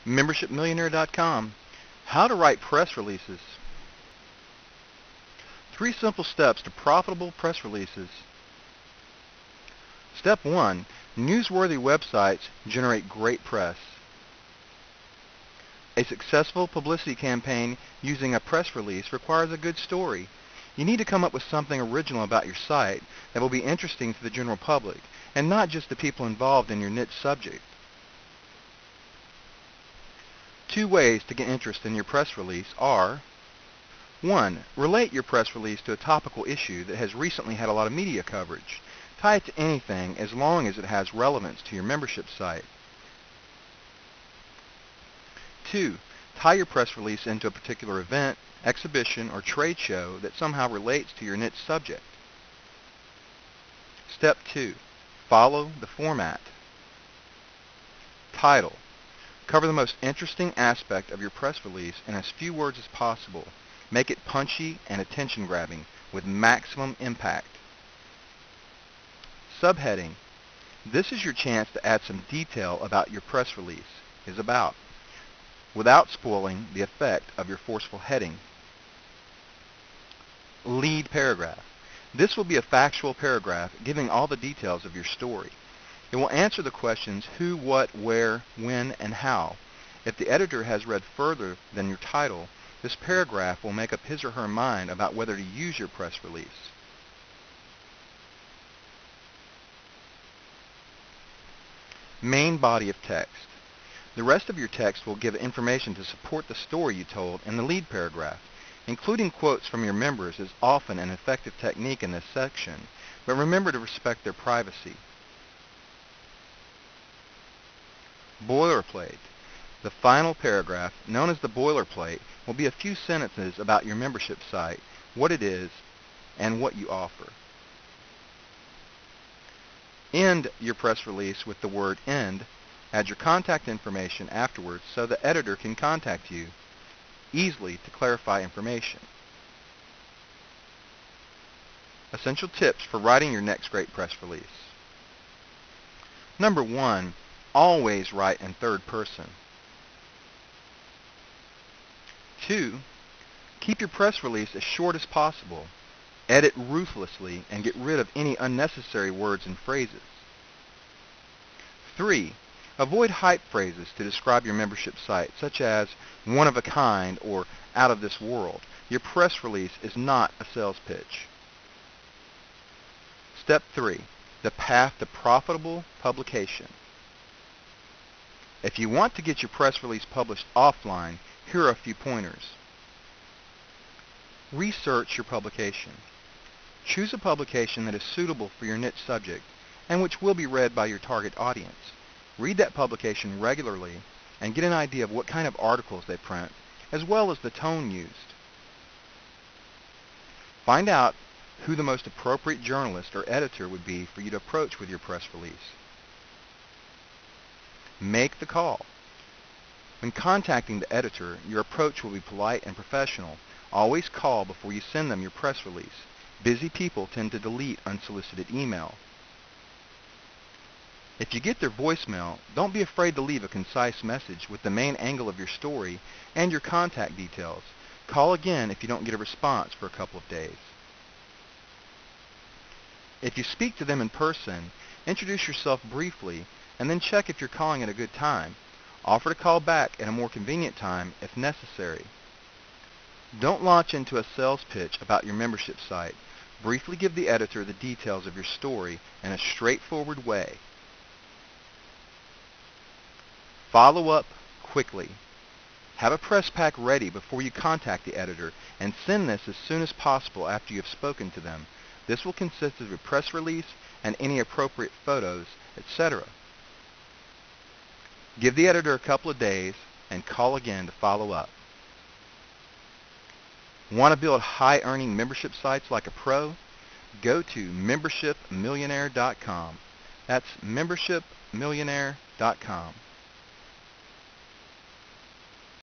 MembershipMillionaire.com. How to write press releases. 3 simple steps to profitable press releases. Step 1. Newsworthy websites generate great press. A successful publicity campaign using a press release requires a good story. You need to come up with something original about your site that will be interesting to the general public, and not just the people involved in your niche subject. 2 ways to get interest in your press release are: 1. Relate your press release to a topical issue that has recently had a lot of media coverage. Tie it to anything as long as it has relevance to your membership site. 2. Tie your press release into a particular event, exhibition, or trade show that somehow relates to your niche subject. Step 2. Follow the format. Title. Cover the most interesting aspect of your press release in as few words as possible. Make it punchy and attention-grabbing with maximum impact. Subheading. This is your chance to add some detail about your press release is about, without spoiling the effect of your forceful heading. Lead paragraph. This will be a factual paragraph giving all the details of your story. It will answer the questions who, what, where, when, and how. If the editor has read further than your title, this paragraph will make up his or her mind about whether to use your press release. Main body of text. The rest of your text will give information to support the story you told in the lead paragraph. Including quotes from your members is often an effective technique in this section, but remember to respect their privacy. Boilerplate. The final paragraph, known as the boilerplate, will be a few sentences about your membership site, what it is, and what you offer. End your press release with the word "end." Add your contact information afterwards so the editor can contact you easily to clarify information. Essential tips for writing your next great press release. Number 1. Always write in third person. 2. Keep your press release as short as possible. Edit ruthlessly and get rid of any unnecessary words and phrases. 3. Avoid hype phrases to describe your membership site, such as one of a kind or out of this world. Your press release is not a sales pitch. Step 3. The path to profitable publication. If you want to get your press release published offline, here are a few pointers. Research your publication. Choose a publication that is suitable for your niche subject and which will be read by your target audience. Read that publication regularly and get an idea of what kind of articles they print, as well as the tone used. Find out who the most appropriate journalist or editor would be for you to approach with your press release. Make the call. When contacting the editor, your approach will be polite and professional. Always call before you send them your press release. Busy people tend to delete unsolicited email. If you get their voicemail, don't be afraid to leave a concise message with the main angle of your story and your contact details. Call again if you don't get a response for a couple of days. If you speak to them in person, introduce yourself briefly and then check if you're calling at a good time. Offer to call back at a more convenient time if necessary. Don't launch into a sales pitch about your membership site. Briefly give the editor the details of your story in a straightforward way. Follow up quickly. Have a press pack ready before you contact the editor and send this as soon as possible after you have spoken to them. This will consist of a press release and any appropriate photos, etc. Give the editor a couple of days and call again to follow up. Want to build high-earning membership sites like a pro? Go to MembershipMillionaire.com. That's MembershipMillionaire.com.